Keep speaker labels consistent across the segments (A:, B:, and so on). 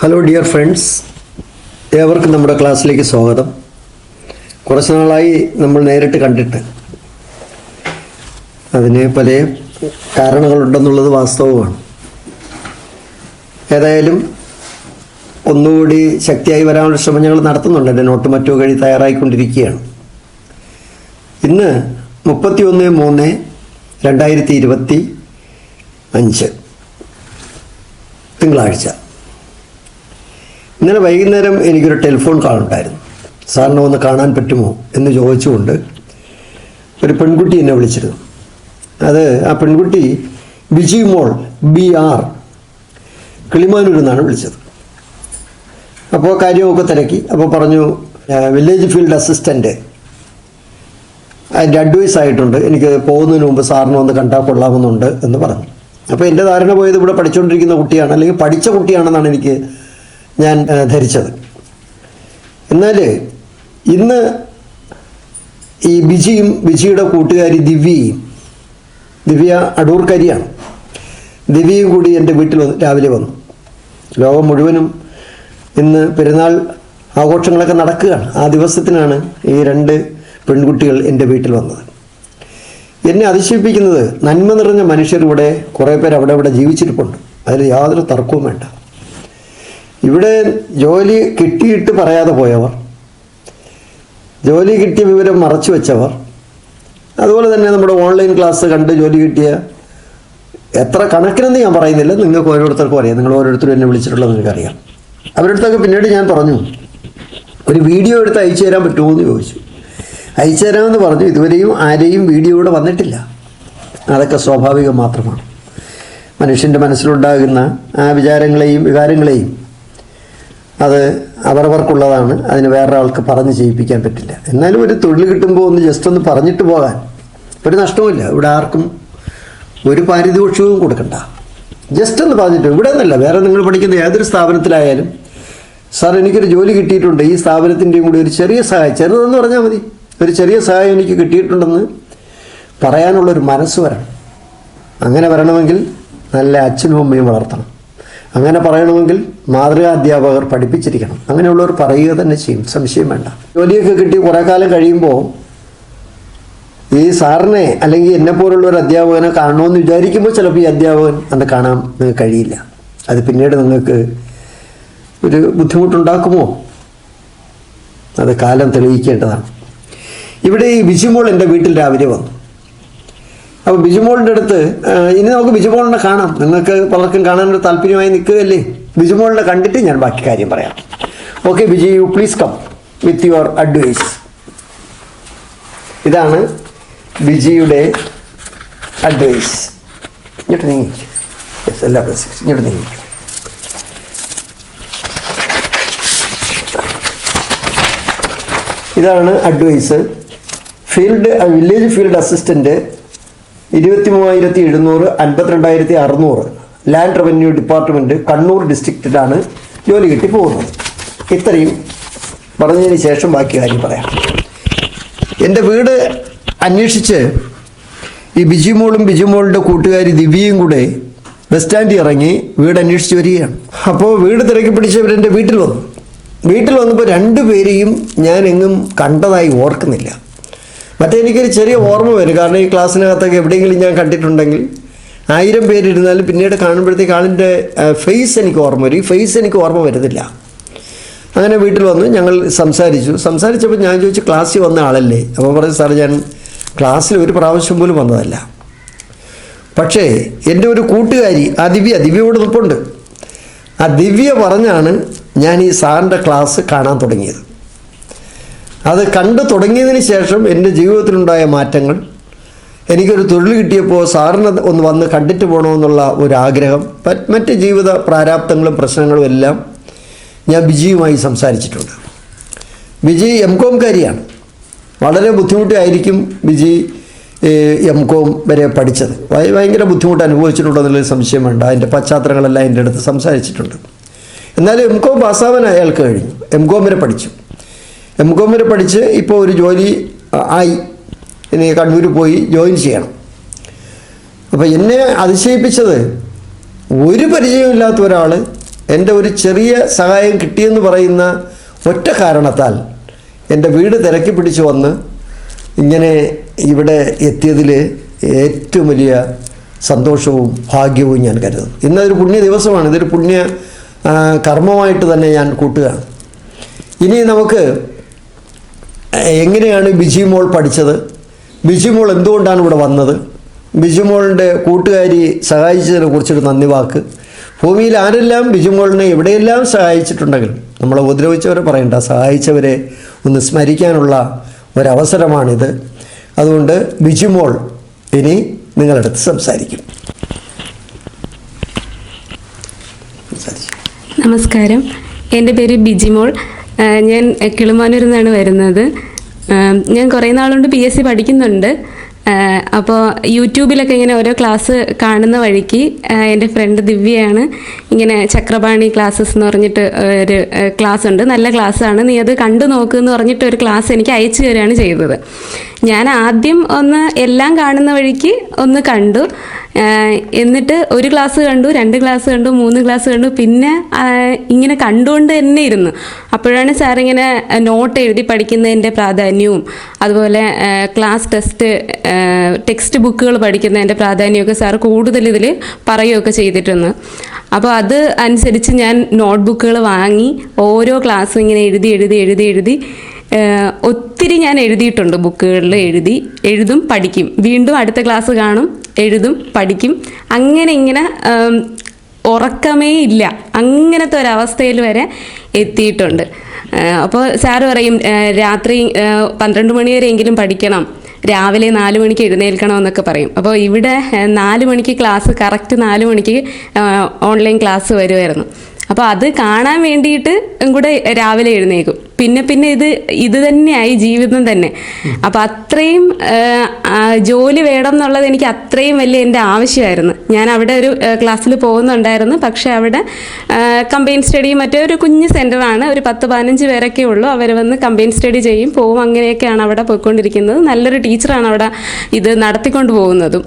A: Hello dear friends, ഏവർക്കും നമ്മുടെ ക്ലാസ്സിലേക്ക് സ്വാഗതം. കുറച്ച് നാളായി നമ്മൾ നേരിട്ട് കണ്ടിട്ട്. അതിന് പല കാരണങ്ങളുണ്ടെന്നുള്ളത് വാസ്തവമാണ്. ഏതായാലും ഒന്നുകൂടി ശക്തിയായി വരാനുള്ള ശ്രമം ഞങ്ങൾ നടത്തുന്നുണ്ട്. എൻ്റെ നോട്ട് മറ്റോ കഴി തയ്യാറായിക്കൊണ്ടിരിക്കുകയാണ്. ഇന്ന് 31/3/2025 തിങ്കളാഴ്ച. ഇന്നലെ വൈകുന്നേരം എനിക്കൊരു ടെലിഫോൺ കോൾ ഉണ്ടായിരുന്നു. സാറിനെ ഒന്ന് കാണാൻ പറ്റുമോ എന്ന് ചോദിച്ചുകൊണ്ട് ഒരു പെൺകുട്ടി എന്നെ വിളിച്ചിരുന്നു. ആ പെൺകുട്ടി ബിജി മോൾ BR കിളിമാനൂരിൽ നിന്നാണ് വിളിച്ചത്. അപ്പോൾ കാര്യമൊക്കെ തിരക്കി. അപ്പോൾ പറഞ്ഞു, വില്ലേജ് ഫീൽഡ് അസിസ്റ്റൻ്റ് അതിൻ്റെ അഡ്വൈസ് ആയിട്ടുണ്ട്, എനിക്ക് പോകുന്നതിന് മുമ്പ് സാറിനെ ഒന്ന് കണ്ടാൽ കൊള്ളാമെന്നുണ്ട് എന്ന് പറഞ്ഞു. അപ്പോൾ എൻ്റെ ധാരണ പോയത് ഇവിടെ പഠിച്ചുകൊണ്ടിരിക്കുന്ന കുട്ടിയാണ്, അല്ലെങ്കിൽ പഠിച്ച കുട്ടിയാണെന്നാണ് ഞാൻ ധരിച്ചത്. എന്നാൽ ഇന്ന് ഈ ബിജിയുടെ കൂട്ടുകാരി ദിവ്യ അടൂർക്കാരിയാണ്. ദിവ്യയും കൂടി എൻ്റെ വീട്ടിൽ രാവിലെ വന്നു. ലോകം മുഴുവനും ഇന്ന് പെരുന്നാൾ ആഘോഷങ്ങളൊക്കെ നടക്കുകയാണ്. ആ ദിവസത്തിനാണ് ഈ രണ്ട് പെൺകുട്ടികൾ എൻ്റെ വീട്ടിൽ വന്നത്. എന്നെ അതിശയിപ്പിക്കുന്നത്, നന്മ നിറഞ്ഞ മനുഷ്യർ ഇവിടെ കുറേ പേർ അവിടെ ജീവിച്ചിരിപ്പുണ്ട്. അതിൽ യാതൊരു തർക്കവും വേണ്ട. ഇവിടെ ജോലി കിട്ടിയിട്ട് പറയാതെ പോയവർ, ജോലി കിട്ടിയ വിവരം മറച്ചു വെച്ചവർ, അതുപോലെ തന്നെ നമ്മുടെ ഓൺലൈൻ ക്ലാസ് കണ്ട് ജോലി കിട്ടിയ എത്ര കണക്കിനെന്ന് ഞാൻ പറയുന്നില്ല, നിങ്ങൾക്ക് ഓരോരുത്തർക്കും അറിയാം. നിങ്ങൾ ഓരോരുത്തരും എന്നെ വിളിച്ചിട്ടുള്ളത് നിങ്ങൾക്കറിയാം. അവരടുത്തൊക്കെ പിന്നീട് ഞാൻ പറഞ്ഞു, ഒരു വീഡിയോ എടുത്ത് അയച്ചു തരാൻ പറ്റുമോ എന്ന് ചോദിച്ചു. അയച്ചു തരാമെന്ന് പറഞ്ഞു. ഇതുവരെയും ആരെയും വീഡിയോ ഇവിടെ വന്നിട്ടില്ല. അതൊക്കെ സ്വാഭാവികം മാത്രമാണ്. മനുഷ്യൻ്റെ മനസ്സിലുണ്ടാകുന്ന ആ വിചാരങ്ങളെയും വികാരങ്ങളെയും അത് അവരവർക്കുള്ളതാണ്. അതിന് വേറെ ആൾക്ക് പറഞ്ഞ് ചെയ്യിപ്പിക്കാൻ പറ്റില്ല. എന്നാലും ഒരു തൊഴിൽ കിട്ടുമ്പോൾ ജസ്റ്റ് ഒന്ന് പറഞ്ഞിട്ട് പോകാൻ ഒരു നഷ്ടവുമില്ല. ഇവിടെ ആർക്കും ഒരു പാരിതോഷികവും കൊടുക്കണ്ട. ജസ്റ്റ് ഒന്ന് പറഞ്ഞിട്ട്, ഇവിടെ നിന്നല്ല, വേറെ നിങ്ങൾ പഠിക്കുന്ന ഏതൊരു സ്ഥാപനത്തിലായാലും, സാർ എനിക്കൊരു ജോലി കിട്ടിയിട്ടുണ്ട്, ഈ സ്ഥാപനത്തിൻ്റെയും കൂടി ഒരു ചെറിയ സഹായം, ചെറുതെന്ന് പറഞ്ഞാൽ മതി, ഒരു ചെറിയ സഹായം എനിക്ക് കിട്ടിയിട്ടുണ്ടെന്ന് പറയാനുള്ളൊരു മനസ്സ് വരണം. അങ്ങനെ വരണമെങ്കിൽ നല്ല അച്ഛനും അമ്മയും വളർത്തണം. അങ്ങനെ പറയണമെങ്കിൽ മാതൃകാ അധ്യാപകർ പഠിപ്പിച്ചിരിക്കണം. അങ്ങനെയുള്ളവർ പറയുക തന്നെ ചെയ്യും, സംശയം വേണ്ട. ജോലിയൊക്കെ കിട്ടി കുറേ കാലം കഴിയുമ്പോൾ ഈ സാറിനെ അല്ലെങ്കിൽ എന്നെപ്പോലുള്ള ഒരു അധ്യാപകനെ കാണണമെന്ന് വിചാരിക്കുമ്പോൾ ചിലപ്പോൾ ഈ അധ്യാപകൻ അത് കാണാൻ കഴിയില്ല. അത് പിന്നീട് നിങ്ങൾക്ക് ഒരു ബുദ്ധിമുട്ടുണ്ടാക്കുമോ? അത് കാലം തെളിയിക്കേണ്ടതാണ്. ഇവിടെ ഈ ബിജിമോൾ എൻ്റെ വീട്ടിൽ രാവിലെ വന്നു. അപ്പോൾ ബിജുമോളിൻ്റെ അടുത്ത് ഇനി നമുക്ക് ബിജുമോളിനെ കാണാം. നിങ്ങൾക്ക് പലർക്കും കാണാനൊരു താല്പര്യമായി നിൽക്കുകയല്ലേ. ബിജുമോളിനെ കണ്ടിട്ട് ഞാൻ ബാക്കി കാര്യം പറയാം. Okay Biji, you please come with your advice. ഇതാണ് ബിജിയുടെ അഡ്വൈസ്. ഇങ്ങോട്ട് നീങ്ങി, ഇങ്ങോട്ട് നീങ്ങി. ഇതാണ് advice. Village field assistant 23,700, 52,600 land revenue department, Kannur ഡിസ്ട്രിക്റ്റിലാണ് ജോലി കിട്ടി പോകുന്നത്. ഇത്രയും പറഞ്ഞതിന് ശേഷം ബാക്കി കാര്യം പറയാം. എൻ്റെ വീട് അന്വേഷിച്ച് ഈ ബിജിമോളുടെ കൂട്ടുകാരി ദിവ്യയും കൂടെ ബസ് സ്റ്റാൻഡിൽ ഇറങ്ങി വീട് അന്വേഷിച്ച് വരികയാണ്. അപ്പോൾ വീട് തിരക്കി പിടിച്ചവരെൻ്റെ വീട്ടിൽ വന്നപ്പോൾ രണ്ടുപേരെയും ഞാൻ എങ്ങും കണ്ടതായി ഓർക്കുന്നില്ല. മറ്റേ എനിക്കൊരു ചെറിയ ഓർമ്മ വരും. കാരണം ഈ ക്ലാസ്സിനകത്തൊക്കെ എവിടെയെങ്കിലും ഞാൻ കണ്ടിട്ടുണ്ടെങ്കിൽ 1000 പേരിരുന്നാലും പിന്നീട് കാണുമ്പോഴത്തേക്ക് ആളിൻ്റെ ഫേസ് എനിക്ക് ഓർമ്മ വരും. ഈ ഫേസ് എനിക്ക് ഓർമ്മ വരുന്നില്ല. അങ്ങനെ വീട്ടിൽ വന്ന് ഞങ്ങൾ സംസാരിച്ചപ്പോൾ ഞാൻ ചോദിച്ചു, ക്ലാസ്സിൽ വന്ന ആളല്ലേ? അപ്പോൾ പറഞ്ഞു, സാർ ഞാൻ ക്ലാസ്സിൽ ഒരു പ്രാവശ്യം പോലും വന്നതല്ല. പക്ഷേ എൻ്റെ ഒരു കൂട്ടുകാരി ആ ദിവ്യയോട് നിൽപ്പുണ്ട്. ആ ദിവ്യ പറഞ്ഞാണ് ഞാൻ ഈ സാറിൻ്റെ ക്ലാസ് കാണാൻ തുടങ്ങിയത്. അത് കണ്ടു തുടങ്ങിയതിന് ശേഷം എൻ്റെ ജീവിതത്തിലുണ്ടായ മാറ്റങ്ങൾ, എനിക്കൊരു തൊഴിൽ കിട്ടിയപ്പോൾ സാറിനെ ഒന്ന് വന്ന് കണ്ടിട്ട് പോകണമെന്നുള്ള ഒരാഗ്രഹം, മറ്റ് ജീവിത പ്രാരാബ്ദങ്ങളും പ്രശ്നങ്ങളും എല്ലാം ഞാൻ ബിജിയുമായി സംസാരിച്ചിട്ടുണ്ട്. ബിജി MCOM കാരിയാണ്. വളരെ ബുദ്ധിമുട്ടായിരിക്കും ബിജി MCOM വരെ പഠിച്ചത്. ഭയങ്കര ബുദ്ധിമുട്ട് അനുഭവിച്ചിട്ടുണ്ടെന്നുള്ളൊരു സംശയം വേണ്ട. അതിൻ്റെ പശ്ചാത്തലങ്ങളെല്ലാം എൻ്റെ അടുത്ത് സംസാരിച്ചിട്ടുണ്ട്. എന്നാലും MCOM പാസ്സാവാൻ അയാൾക്ക് കഴിഞ്ഞു. MCOM വരെ പഠിച്ച് ഇപ്പോൾ ഒരു ജോലി ആയി. ഇനി കണ്ണൂർ പോയി ജോയിൻ ചെയ്യണം. അപ്പോൾ എന്നെ അതിശയിപ്പിച്ചത്, ഒരു പരിചയമില്ലാത്ത ഒരാൾ എൻ്റെ ഒരു ചെറിയ സഹായം കിട്ടിയെന്ന് പറയുന്ന ഒറ്റ കാരണത്താൽ എൻ്റെ വീട് തിരക്കി പിടിച്ച് വന്ന് ഇങ്ങനെ ഇവിടെ എത്തിയതിൽ ഏറ്റവും വലിയ സന്തോഷവും ഭാഗ്യവും ഞാൻ കരുതുന്നു. ഇന്നതൊരു പുണ്യ ദിവസമാണ്, ഇതൊരു പുണ്യ കർമ്മമായിട്ട് തന്നെ ഞാൻ കൂട്ടുകയാണ്. ഇനി നമുക്ക് എങ്ങനെയാണ് ബിജിമോൾ പഠിച്ചത്, ബിജിമോൾ എന്തുകൊണ്ടാണ് ഇവിടെ വന്നത്, ബിജിമോളിൻ്റെ കൂട്ടുകാരി സഹായിച്ചതിനെ കുറിച്ചൊരു നന്ദി വാക്ക്. ഭൂമിയിൽ ആരെല്ലാം ബിജിമോളിനെ എവിടെയെല്ലാം സഹായിച്ചിട്ടുണ്ടെങ്കിലും നമ്മളെ ഉപദ്രവിച്ചവരെ പറയണ്ട, സഹായിച്ചവരെ ഒന്ന് സ്മരിക്കാനുള്ള ഒരവസരമാണിത്. അതുകൊണ്ട് ബിജിമോൾ ഇനി നിങ്ങളടുത്ത് സംസാരിക്കും.
B: നമസ്കാരം, എൻ്റെ പേര് ബിജിമോൾ. ഞാൻ കിളിമാനൂരിൽ നിന്നാണ് വരുന്നത്. ഞാൻ കുറേ നാളുകൊണ്ട് PSC പഠിക്കുന്നുണ്ട്. അപ്പോൾ യൂട്യൂബിലൊക്കെ ഇങ്ങനെ ഓരോ ക്ലാസ് കാണുന്ന വഴിക്ക് എൻ്റെ ഫ്രണ്ട് ദിവ്യയാണ് ഇങ്ങനെ ചക്രപാണി ക്ലാസ്സസ് എന്ന് പറഞ്ഞിട്ട് ഒരു ക്ലാസ് ഉണ്ട്, നല്ല ക്ലാസ്സാണ്, നീ അത് കണ്ടു നോക്കുമെന്ന് പറഞ്ഞിട്ട് ഒരു ക്ലാസ് എനിക്ക് അയച്ചു തരികയാണ് ചെയ്തത്. ഞാൻ ആദ്യം ഒന്ന് എല്ലാം കാണുന്ന വഴിക്ക് ഒന്ന് കണ്ടു. എന്നിട്ട് ഒരു ക്ലാസ് കണ്ടു, 2 ക്ലാസ് കണ്ടു, 3 ക്ലാസ് കണ്ടു. പിന്നെ ഇങ്ങനെ കണ്ടുകൊണ്ട് തന്നെ ഇരുന്നു. അപ്പോഴാണ് സാർ ഇങ്ങനെ നോട്ട് എഴുതി പഠിക്കുന്നതിൻ്റെ പ്രാധാന്യവും അതുപോലെ ക്ലാസ് ടെക്സ്റ്റ് ബുക്കുകൾ പഠിക്കുന്നതിൻ്റെ പ്രാധാന്യമൊക്കെ സാർ കൂടുതൽ ഇതിൽ പറയുകയൊക്കെ ചെയ്തിട്ടുണ്ട്. അപ്പോൾ അത് അനുസരിച്ച് ഞാൻ നോട്ട് ബുക്കുകൾ വാങ്ങി ഓരോ ക്ലാസ്സും ഇങ്ങനെ എഴുതി ഒത്തിരി ഞാൻ എഴുതിയിട്ടുണ്ട്. ബുക്കുകളിൽ എഴുതും, പഠിക്കും, വീണ്ടും അടുത്ത ക്ലാസ് കാണും, എഴുതും, പഠിക്കും. ഇങ്ങനെ ഉറക്കമേ ഇല്ല, അങ്ങനത്തെ ഒരവസ്ഥയിൽ വരെ എത്തിയിട്ടുണ്ട്. അപ്പോൾ സാറ് പറയും രാത്രി 12 മണി വരെയെങ്കിലും പഠിക്കണം, രാവിലെ 4 മണിക്ക് എഴുന്നേൽക്കണം എന്നൊക്കെ പറയും. അപ്പോൾ ഇവിടെ 4 മണിക്ക് ക്ലാസ്, കറക്റ്റ് 4 മണിക്ക് ഓൺലൈൻ ക്ലാസ് വരുമായിരുന്നു. അപ്പോൾ അത് കാണാൻ വേണ്ടിയിട്ട് കൂടെ രാവിലെ എഴുന്നേക്കും. പിന്നെ ഇത് തന്നെയായി ജീവിതം തന്നെ. അപ്പം അത്രയും ജോലി വേണം എന്നുള്ളത് എനിക്ക് അത്രയും വലിയ എൻ്റെ ആവശ്യമായിരുന്നു. ഞാൻ അവിടെ ഒരു ക്ലാസ്സിൽ പോകുന്നുണ്ടായിരുന്നു, പക്ഷെ അവിടെ കമ്പൈൻ സ്റ്റഡി മറ്റേ ഒരു കുഞ്ഞ് സെൻ്ററാണ്, ഒരു 10-15 പേരൊക്കെ ഉള്ളൂ. അവർ വന്ന് കമ്പൈൻ സ്റ്റഡി ചെയ്യും, പോവും, അങ്ങനെയൊക്കെയാണ് അവിടെ പോയിക്കൊണ്ടിരിക്കുന്നത്. നല്ലൊരു ടീച്ചറാണ് അവിടെ ഇത് നടത്തിക്കൊണ്ട് പോകുന്നതും.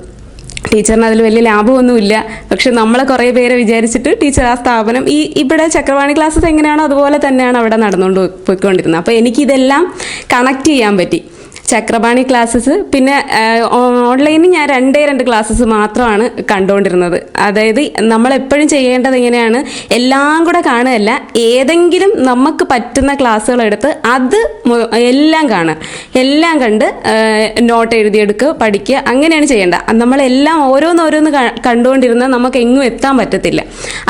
B: ടീച്ചറിന് അതിൽ വലിയ ലാഭമൊന്നുമില്ല, പക്ഷെ നമ്മളെ കുറേ പേരെ വിചാരിച്ചിട്ട് ടീച്ചർ ആ സ്ഥാപനം ഇവിടെ ചക്രവാണി ക്ലാസ്സസ് എങ്ങനെയാണോ അതുപോലെ തന്നെയാണ് അവിടെ നടന്നുകൊണ്ട് പോയിക്കൊണ്ടിരുന്നത്. അപ്പോൾ എനിക്കിതെല്ലാം കണക്ട് ചെയ്യാൻ പറ്റി. ചക്രപാണി ക്ലാസ്സസ്, പിന്നെ ഓൺലൈനിൽ ഞാൻ 2 ക്ലാസ്സസ് മാത്രമാണ് കണ്ടുകൊണ്ടിരുന്നത്. അതായത് നമ്മളെപ്പോഴും ചെയ്യേണ്ടത് എങ്ങനെയാണ്, എല്ലാം കൂടെ കാണുകയല്ല, ഏതെങ്കിലും നമുക്ക് പറ്റുന്ന ക്ലാസ്സുകൾ എടുത്ത് അത് എല്ലാം കാണുക, എല്ലാം കണ്ട് നോട്ട് എഴുതിയെടുക്കുക, പഠിക്കുക, അങ്ങനെയാണ് ചെയ്യേണ്ടത്. നമ്മളെല്ലാം ഓരോന്ന് കണ്ടുകൊണ്ടിരുന്നാൽ നമുക്ക് എങ്ങും എത്താൻ പറ്റത്തില്ല.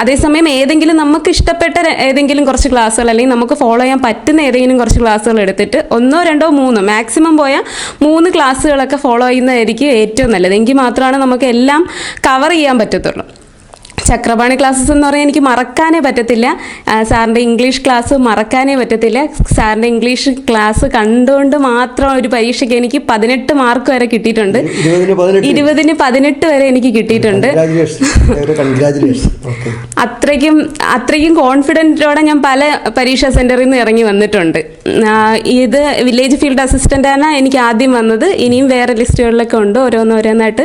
B: അതേസമയം ഏതെങ്കിലും നമുക്ക് ഇഷ്ടപ്പെട്ട ഏതെങ്കിലും കുറച്ച് ക്ലാസ്സുകൾ, അല്ലെങ്കിൽ നമുക്ക് ഫോളോ ചെയ്യാൻ പറ്റുന്ന ഏതെങ്കിലും കുറച്ച് ക്ലാസ്സുകൾ എടുത്തിട്ട് 1, 2, 3 മാക്സിമം 3 ക്ലാസ്സുകളൊക്കെ ഫോളോ ചെയ്യുന്നതായിരിക്കും ഏറ്റവും നല്ലത്. എങ്കിൽ മാത്രമാണ് നമുക്ക് എല്ലാം കവർ ചെയ്യാൻ പറ്റത്തുള്ളൂ. ചക്രപാണി ക്ലാസ്സസ് എന്ന് പറഞ്ഞാൽ എനിക്ക് മറക്കാനേ പറ്റത്തില്ല. സാറിൻ്റെ ഇംഗ്ലീഷ് ക്ലാസ് മറക്കാനേ പറ്റത്തില്ല. സാറിൻ്റെ ഇംഗ്ലീഷ് ക്ലാസ് കണ്ടുകൊണ്ട് മാത്രം ഒരു പരീക്ഷയ്ക്ക് എനിക്ക് 18 മാർക്ക് വരെ കിട്ടിയിട്ടുണ്ട്. 20-ന് 18 വരെ എനിക്ക് കിട്ടിയിട്ടുണ്ട്. അത്രയ്ക്കും കോൺഫിഡൻറ്റോടെ ഞാൻ പല പരീക്ഷാ സെൻറ്ററിൽ നിന്ന് ഇറങ്ങി വന്നിട്ടുണ്ട്. ഇത് വില്ലേജ് ഫീൽഡ് അസിസ്റ്റൻ്റാണ് എനിക്ക് ആദ്യം വന്നത്. ഇനിയും വേറെ ലിസ്റ്റുകളിലൊക്കെ ഉണ്ട്, ഓരോന്നായിട്ട്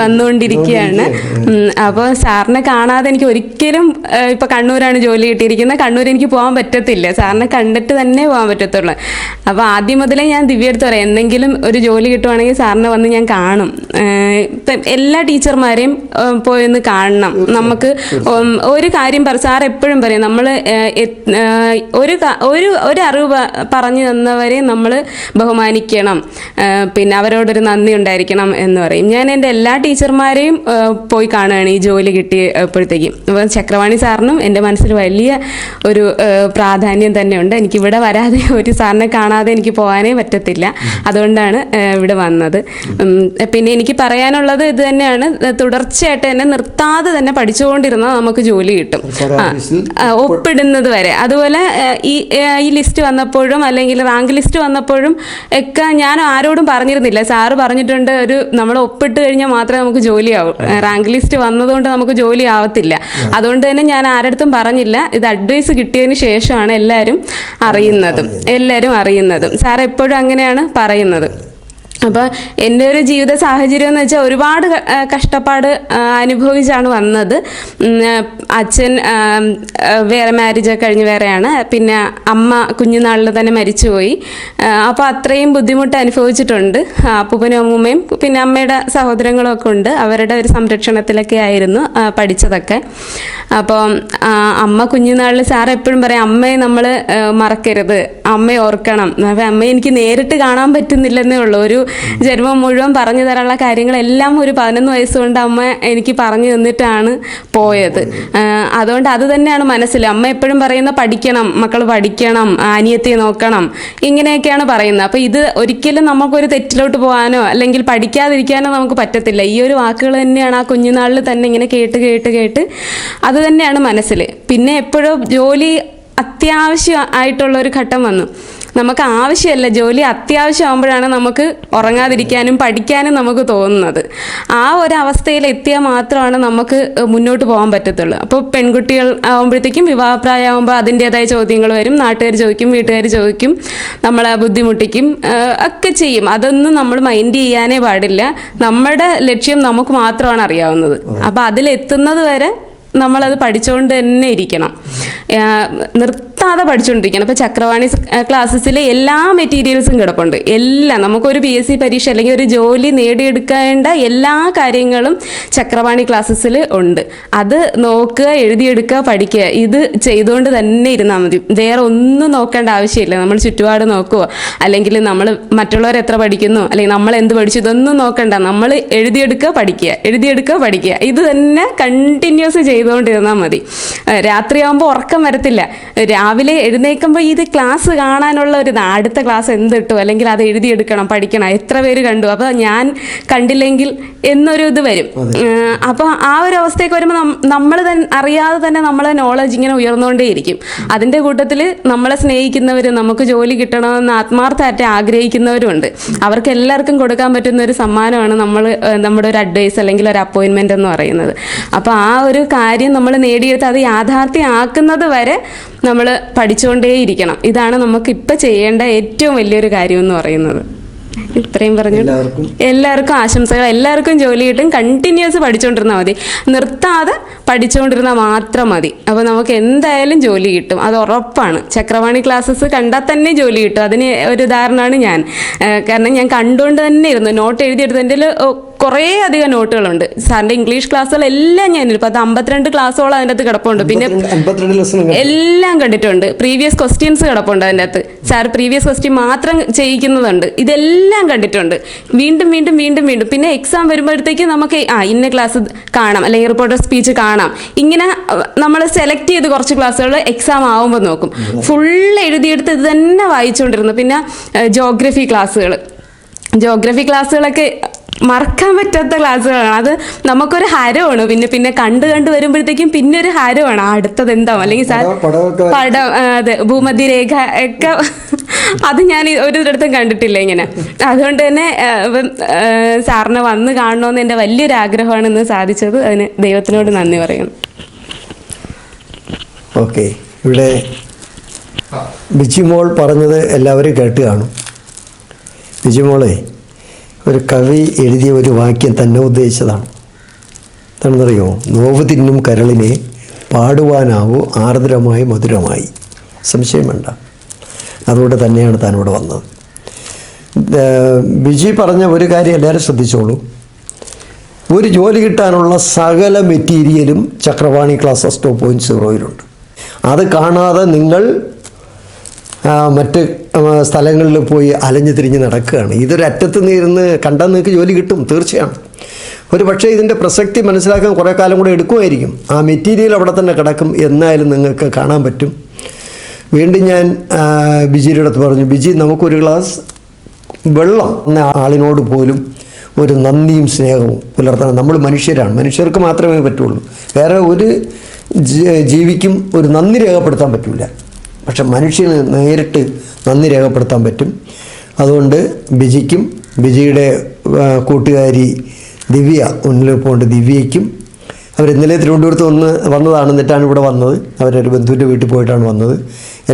B: വന്നുകൊണ്ടിരിക്കുകയാണ്. അപ്പോൾ സാറിനെ കാണാതെ എനിക്ക് ഒരിക്കലും, ഇപ്പം കണ്ണൂരാണ് ജോലി കിട്ടിയിരിക്കുന്നത്, കണ്ണൂർ എനിക്ക് പോകാൻ പറ്റത്തില്ല, സാറിനെ കണ്ടിട്ട് തന്നെ പോകാൻ പറ്റത്തുള്ളൂ. അപ്പോൾ ആദ്യം മുതലേ ഞാൻ ദിവ്യടുത്ത് പറയാം, എന്തെങ്കിലും ഒരു ജോലി കിട്ടുവാണെങ്കിൽ സാറിനെ വന്ന് ഞാൻ കാണും. ഇപ്പം എല്ലാ ടീച്ചർമാരെയും പോയൊന്ന് കാണണം. നമുക്ക് ഒരു കാര്യം സാർ എപ്പോഴും പറയും, നമ്മൾ ഒരു അറിവ് പറഞ്ഞു തന്നവരെ നമ്മൾ ബഹുമാനിക്കണം, പിന്നെ അവരോടൊരു നന്ദി ഉണ്ടായിരിക്കണം എന്ന് പറയും. ഞാൻ എൻ്റെ എല്ലാ ടീച്ചർമാരെയും പോയി കാണുകയാണ് ഈ ജോലി കിട്ടിയപ്പോഴത്തേക്കും. അപ്പോൾ ചക്രവാണി സാറിനും എൻ്റെ മനസ്സിൽ വലിയ ഒരു പ്രാധാന്യം തന്നെയുണ്ട്. എനിക്കിവിടെ വരാതെ, ഒരു സാറിനെ കാണാതെ എനിക്ക് പോകാനേ പറ്റത്തില്ല. അതുകൊണ്ടാണ് ഇവിടെ വന്നത്. പിന്നെ എനിക്ക് പറയാനുള്ളത് ഇത് തന്നെയാണ്, തുടർച്ചയായിട്ട് തന്നെ നിർത്താതെ തന്നെ പഠിച്ചുകൊണ്ടിരുന്നാൽ നമുക്ക് ജോലി കിട്ടും, ഒപ്പിടുന്നത് വരെ. അതുപോലെ ഈ ലിസ്റ്റ് വന്നപ്പോഴും അല്ലെങ്കിൽ റാങ്ക് ലിസ്റ്റ് വന്നപ്പോഴും ഒക്കെ ഞാൻ ആരോടും പറഞ്ഞിരുന്നില്ല. സാറ് പറഞ്ഞിട്ടുണ്ട്, നമ്മൾ ഒപ്പിട്ട് കഴിഞ്ഞാൽ മാത്രമേ നമുക്ക് ജോലിയാവും, റാങ്ക് ലിസ്റ്റ് വന്നതുകൊണ്ട് നമുക്ക് ജോലി ആവത്തില്ല. അതുകൊണ്ട് തന്നെ ഞാൻ ആരടുത്തും പറഞ്ഞില്ല. ഇത് അഡ്വൈസ് കിട്ടിയതിന് ശേഷമാണ് എല്ലാവരും അറിയുന്നതും. സാർ എപ്പോഴും അങ്ങനെയാണ് പറയുന്നത്. അപ്പോൾ എൻ്റെ ഒരു ജീവിത സാഹചര്യം എന്ന് വെച്ചാൽ ഒരുപാട് കഷ്ടപ്പാട് അനുഭവിച്ചാണ് വന്നത്. അച്ഛൻ വേറെ മാരേജൊക്കെ കഴിഞ്ഞ് വേറെയാണ്. പിന്നെ അമ്മ കുഞ്ഞുനാളിൽ തന്നെ മരിച്ചുപോയി. അപ്പോൾ അത്രയും ബുദ്ധിമുട്ട് അനുഭവിച്ചിട്ടുണ്ട്. അപ്പൂപ്പനും അമ്മൂമ്മയും പിന്നെ അമ്മയുടെ സഹോദരങ്ങളും ഒക്കെ ഉണ്ട്. അവരുടെ ഒരു സംരക്ഷണത്തിലൊക്കെ ആയിരുന്നു പഠിച്ചതൊക്കെ. അപ്പോൾ അമ്മ കുഞ്ഞുനാളിൽ സാർ എപ്പോഴും പറയും, അമ്മയെ നമ്മൾ മറക്കരുത്, അമ്മയെ ഓർക്കണം. അപ്പോൾ അമ്മയെ എനിക്ക് നേരിട്ട് കാണാൻ പറ്റുന്നില്ലെന്നേ ഉള്ളൂ. ഒരു ജന്മം മുഴുവൻ പറഞ്ഞു തരാനുള്ള കാര്യങ്ങളെല്ലാം ഒരു 11 വയസ്സുകൊണ്ട് അമ്മ എനിക്ക് പറഞ്ഞു തന്നിട്ടാണ് പോയത്. അതുകൊണ്ട് അത് തന്നെയാണ് മനസ്സിൽ. അമ്മ എപ്പോഴും പറയുന്ന പഠിക്കണം, മക്കൾ പഠിക്കണം, അനിയത്തിയെ നോക്കണം, ഇങ്ങനെയൊക്കെയാണ് പറയുന്നത്. അപ്പോൾ ഇത് ഒരിക്കലും നമുക്കൊരു തെറ്റിലോട്ട് പോകാനോ അല്ലെങ്കിൽ പഠിക്കാതിരിക്കാനോ നമുക്ക് പറ്റത്തില്ല. ഈ ഒരു വാക്കുകൾ തന്നെയാണ് ആ കുഞ്ഞുനാളിൽ തന്നെ ഇങ്ങനെ കേട്ട് അത് തന്നെയാണ് മനസ്സിൽ. പിന്നെ എപ്പോഴും ജോലി അത്യാവശ്യമായിട്ടുള്ളൊരു ഘട്ടം വന്നു. നമുക്ക് ആവശ്യമല്ല, ജോലി അത്യാവശ്യമാകുമ്പോഴാണ് നമുക്ക് ഉറങ്ങാതിരിക്കാനും പഠിക്കാനും നമുക്ക് തോന്നുന്നത്. ആ ഒരു അവസ്ഥയിൽ എത്തിയാൽ മാത്രമാണ് നമുക്ക് മുന്നോട്ട് പോകാൻ പറ്റത്തുള്ളൂ. അപ്പോൾ പെൺകുട്ടികൾ ആകുമ്പോഴത്തേക്കും വിവാഹപ്രായമാകുമ്പോൾ അതിൻ്റേതായ ചോദ്യങ്ങൾ വരും. നാട്ടുകാർ ചോദിക്കും, വീട്ടുകാർ ചോദിക്കും, നമ്മളെ ബുദ്ധിമുട്ടിക്കും ഒക്കെ ചെയ്യും. അതൊന്നും നമ്മൾ മൈൻഡ് ചെയ്യാനേ പാടില്ല. നമ്മുടെ ലക്ഷ്യം നമുക്ക് മാത്രമാണ് അറിയാവുന്നത്. അപ്പോൾ അതിലെത്തുന്നത് വരെ നമ്മളത് പഠിച്ചുകൊണ്ട് തന്നെ ഇരിക്കണം, നിർത്താതെ പഠിച്ചുകൊണ്ടിരിക്കണം. ഇപ്പോൾ ചക്രവാണി ക്ലാസ്സസിൽ എല്ലാ മെറ്റീരിയൽസും കിടപ്പുണ്ട്. എല്ലാം നമുക്കൊരു PSC പരീക്ഷ അല്ലെങ്കിൽ ഒരു ജോലി നേടിയെടുക്കേണ്ട എല്ലാ കാര്യങ്ങളും ചക്രവാണി ക്ലാസ്സസിൽ ഉണ്ട്. അത് നോക്കുക, എഴുതിയെടുക്കുക, പഠിക്കുക. ഇത് ചെയ്തുകൊണ്ട് തന്നെ ഇരുന്നാൽ മതി. വേറെ ഒന്നും നോക്കേണ്ട ആവശ്യമില്ല. നമ്മൾ ചുറ്റുപാട് നോക്കുവോ അല്ലെങ്കിൽ നമ്മൾ മറ്റുള്ളവർ എത്ര പഠിക്കുന്നു അല്ലെങ്കിൽ നമ്മൾ എന്ത് പഠിച്ചു, ഇതൊന്നും നോക്കണ്ട. നമ്മൾ എഴുതിയെടുക്കുക, പഠിക്കുക. ഇത് തന്നെ കണ്ടിന്യൂസ് ചെയ്തുകൊണ്ടിരുന്നാൽ മതി. രാത്രിയാകുമ്പോൾ ഉറക്കം വരത്തില്ല. രാവിലെ എഴുന്നേൽക്കുമ്പോൾ ഇത് ക്ലാസ് കാണാനുള്ള ഒരു അടുത്ത ക്ലാസ് എന്ത് കിട്ടും, അല്ലെങ്കിൽ അത് എഴുതിയെടുക്കണം, പഠിക്കണം, എത്ര പേര് കണ്ടു, അപ്പോൾ ഞാൻ കണ്ടില്ലെങ്കിൽ എന്നൊരു ഇത് വരും. അപ്പോൾ ആ ഒരു അവസ്ഥയൊക്കെ വരുമ്പോൾ നമ്മൾ തന്നെ അറിയാതെ തന്നെ നമ്മളെ നോളജ് ഇങ്ങനെ ഉയർന്നുകൊണ്ടേയിരിക്കും. അതിൻ്റെ കൂട്ടത്തിൽ നമ്മളെ സ്നേഹിക്കുന്നവരും നമുക്ക് ജോലി കിട്ടണമെന്ന് ആത്മാർത്ഥമായിട്ട് ആഗ്രഹിക്കുന്നവരുമുണ്ട്. അവർക്ക് എല്ലാവർക്കും കൊടുക്കാൻ പറ്റുന്ന ഒരു സമ്മാനമാണ് നമ്മുടെ ഒരു അഡ്വൈസ് അല്ലെങ്കിൽ ഒരു അപ്പോയിൻമെൻ്റ് എന്ന് പറയുന്നത്. അപ്പോൾ ആ ഒരു കാര്യം നമ്മൾ നേടിയെടുത്ത് അത് യാഥാർത്ഥ്യമാക്കുന്നത് വരെ നമ്മൾ പഠിച്ചുകൊണ്ടേയിരിക്കണം. ഇതാണ് നമുക്ക് ഇപ്പം ചെയ്യേണ്ട ഏറ്റവും വലിയൊരു കാര്യം എന്ന് പറയുന്നത്. ഇത്രയും പറഞ്ഞു. എല്ലാവർക്കും ആശംസകൾ. എല്ലാവർക്കും ജോലി കിട്ടും. കണ്ടിന്യൂസ് പഠിച്ചുകൊണ്ടിരുന്നാൽ മതി, നിർത്താതെ പഠിച്ചുകൊണ്ടിരുന്നാൽ മാത്രം മതി. അപ്പോൾ നമുക്ക് എന്തായാലും ജോലി കിട്ടും, അത് ഉറപ്പാണ്. ചക്രവാണി ക്ലാസ്സസ് കണ്ടാൽ തന്നെ ജോലി കിട്ടും. അതിന് ഒരു ഉദാഹരണമാണ് ഞാൻ. കാരണം ഞാൻ കണ്ടുകൊണ്ട് തന്നെ ഇരുന്നു, നോട്ട് എഴുതിയെടുത്ത്. എൻ്റെ കുറേ അധികം നോട്ടുകളുണ്ട്. സാറിൻ്റെ ഇംഗ്ലീഷ് ക്ലാസ്സുകളെല്ലാം ഞാനൊരു 52 ക്ലാസ്സോളം അതിൻ്റെ അകത്ത് കിടപ്പുണ്ട്. പിന്നെ എല്ലാം കണ്ടിട്ടുണ്ട്. പ്രീവിയസ് ക്വസ്റ്റ്യൻസ് കിടപ്പുണ്ട് അതിൻ്റെ അകത്ത്. സാർ പ്രീവിയസ് ക്വസ്റ്റ്യൻ മാത്രം ചെയ്യിക്കുന്നതുണ്ട്. ഇതെല്ലാം കണ്ടിട്ടുണ്ട്. വീണ്ടും പിന്നെ എക്സാം വരുമ്പോഴത്തേക്ക് നമുക്ക് ഇന്ന ക്ലാസ് കാണാം അല്ലെങ്കിൽ റിപ്പോർട്ടർ സ്പീച്ച് കാണാം. ഇങ്ങനെ നമ്മൾ സെലക്ട് ചെയ്ത് കുറച്ച് ക്ലാസ്സുകൾ എക്സാം ആവുമ്പോൾ നോക്കും. ഫുൾ എഴുതിയെടുത്ത് ഇത് തന്നെ വായിച്ചുകൊണ്ടിരുന്നു. പിന്നെ ജോഗ്രഫി ക്ലാസ്സുകളൊക്കെ മറക്കാൻ പറ്റാത്ത ക്ലാസ്സുകളാണ്. അത് നമുക്കൊരു ഹരമാണ്. പിന്നെ കണ്ട് വരുമ്പോഴത്തേക്കും പിന്നെ ഒരു ഹരമാണ്. അടുത്തത് എന്താവും, അല്ലെങ്കിൽ സാർ പടം, അതെ, ഭൂമധ്യരേഖ ഒക്കെ അത് ഞാൻ ഒരിടത്തും കണ്ടിട്ടില്ല ഇങ്ങനെ. അതുകൊണ്ട് തന്നെ സാറിനെ വന്ന് കാണണമെന്ന് എൻ്റെ വലിയൊരു ആഗ്രഹമാണ് ഇന്ന് സാധിച്ചത്. അതിന് ദൈവത്തിനോട് നന്ദി പറയുന്നു.
A: ഓക്കെ, ഇവിടെ ബിജിമോൾ പറഞ്ഞത് എല്ലാവരും കേട്ട് കാണും. ബിജിമോളെ ഒരു കവി എഴുതിയ ഒരു വാക്യം തന്നെ ഉദ്ദേശിച്ചതാണ്. എന്താണെന്നറിയോ? നോവ് തിന്നും കരളിനെ പാടുവാനാവൂ ആർദ്രമായി മധുരമായി. സംശയം വേണ്ട, അതുകൊണ്ട് തന്നെയാണ് താൻ ഇവിടെ വന്നത്. ബിജി പറഞ്ഞ ഒരു കാര്യം എല്ലാവരും ശ്രദ്ധിച്ചോളൂ. ഒരു ജോലി കിട്ടാനുള്ള സകല മെറ്റീരിയലും ചക്രവാണി ക്ലാസ്സസ് 2.0-യിലുണ്ട്. അത് കാണാതെ നിങ്ങൾ മറ്റ് സ്ഥലങ്ങളിൽ പോയി അലഞ്ഞു തിരിഞ്ഞ് നടക്കുകയാണ്. ഇതൊരു അറ്റത്ത് ഇരുന്ന് കണ്ടാൽ നിങ്ങൾക്ക് ജോലി കിട്ടും, തീർച്ചയാണ്. ഒരു പക്ഷേ ഇതിൻ്റെ പ്രസക്തി മനസ്സിലാക്കാൻ കുറേ കാലം കൂടെ എടുക്കുമായിരിക്കും. ആ മെറ്റീരിയൽ അവിടെ തന്നെ കിടക്കും, എന്നാലും നിങ്ങൾക്ക് കാണാൻ പറ്റും. വീണ്ടും ഞാൻ ബിജിയുടെ അടുത്ത് പറഞ്ഞു, ബിജി നമുക്കൊരു ഗ്ലാസ് വെള്ളം എന്ന ആളിനോട് പോലും ഒരു നന്ദിയും സ്നേഹവും പുലർത്തണം. നമ്മൾ മനുഷ്യരാണ്, മനുഷ്യർക്ക് മാത്രമേ പറ്റുള്ളൂ. വേറെ ഒരു ജീവിക്കും ഒരു നന്ദി രേഖപ്പെടുത്താൻ പറ്റില്ല. പക്ഷെ മനുഷ്യന് നേരിട്ട് നന്ദി രേഖപ്പെടുത്താൻ പറ്റും. അതുകൊണ്ട് ബിജിക്കും ബിജിയുടെ കൂട്ടുകാരി ദിവ്യ, മുന്നിലിപ്പോണ്ട് ദിവ്യയ്ക്കും, അവർ ഇന്നലെ തിരുവനന്തപുരത്ത് വന്നതാണ്, എന്നിട്ടാണ് ഇവിടെ വന്നത്. അവരൊരു ബന്ധുവിൻ്റെ വീട്ടിൽ പോയിട്ടാണ് വന്നത്.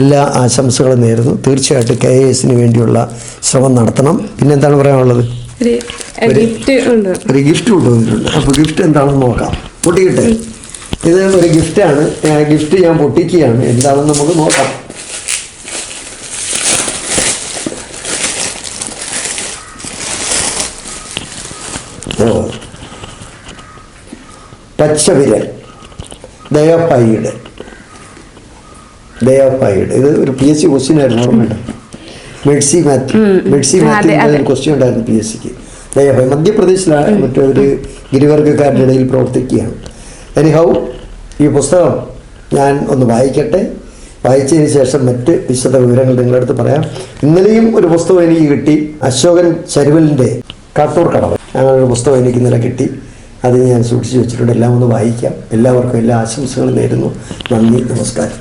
A: എല്ലാ ആശംസകളും നേരുന്നു. തീർച്ചയായിട്ടും KIS വേണ്ടിയുള്ള ശ്രമം നടത്തണം. പിന്നെന്താണ് പറയാനുള്ളത്?
B: ഒരു ഗിഫ്റ്റ് ഉണ്ട്.
A: ഒരു ഗിഫ്റ്റ് കൊണ്ടുവന്നിട്ടുണ്ട്. അപ്പോൾ ഗിഫ്റ്റ് എന്താണെന്ന് നോക്കാം. പൊട്ടിക്കട്ടെ. ഇത് ഒരു ഗിഫ്റ്റാണ്. ഗിഫ്റ്റ് ഞാൻ പൊട്ടിക്കുകയാണ്. എന്താണെന്ന് നമുക്ക് നോക്കാം. ഓ, പച്ചവിരൽ ദയാപ്പായിയുടെ ഇത് ഒരു PSC ക്വസ്റ്റ്യൻ ആയിരുന്നു, ഓർമ്മയുണ്ട്. മെഡ്സി മാത്യു ക്വസ്റ്റ്യൻ ഉണ്ടായിരുന്നു PSCക്ക്. ദയാപ്പായി മധ്യപ്രദേശിലാണ്, മറ്റൊരു ഗിരിവർഗക്കാരുടെ ഇടയിൽ പ്രവർത്തിക്കുകയാണ്. എനിഹൗ, ഈ പുസ്തകം ഞാൻ ഒന്ന് വായിക്കട്ടെ. വായിച്ചതിന് ശേഷം മറ്റ് വിശദ വിവരങ്ങൾ നിങ്ങളുടെ അടുത്ത് പറയാം. ഇന്നലെയും ഒരു പുസ്തകം എനിക്ക് കിട്ടി, അശോകൻ ചരുവലിൻ്റെ കാട്ടൂർ കടവ്. അങ്ങനൊരു പുസ്തകം എനിക്ക് ഇന്നലെ കിട്ടി. അത് ഞാൻ സൂക്ഷിച്ചു വെച്ചിട്ടുണ്ട്. എല്ലാം ഒന്ന് വായിക്കാം. എല്ലാവർക്കും എല്ലാ ആശംസകളും നേരുന്നു. നന്ദി, നമസ്കാരം.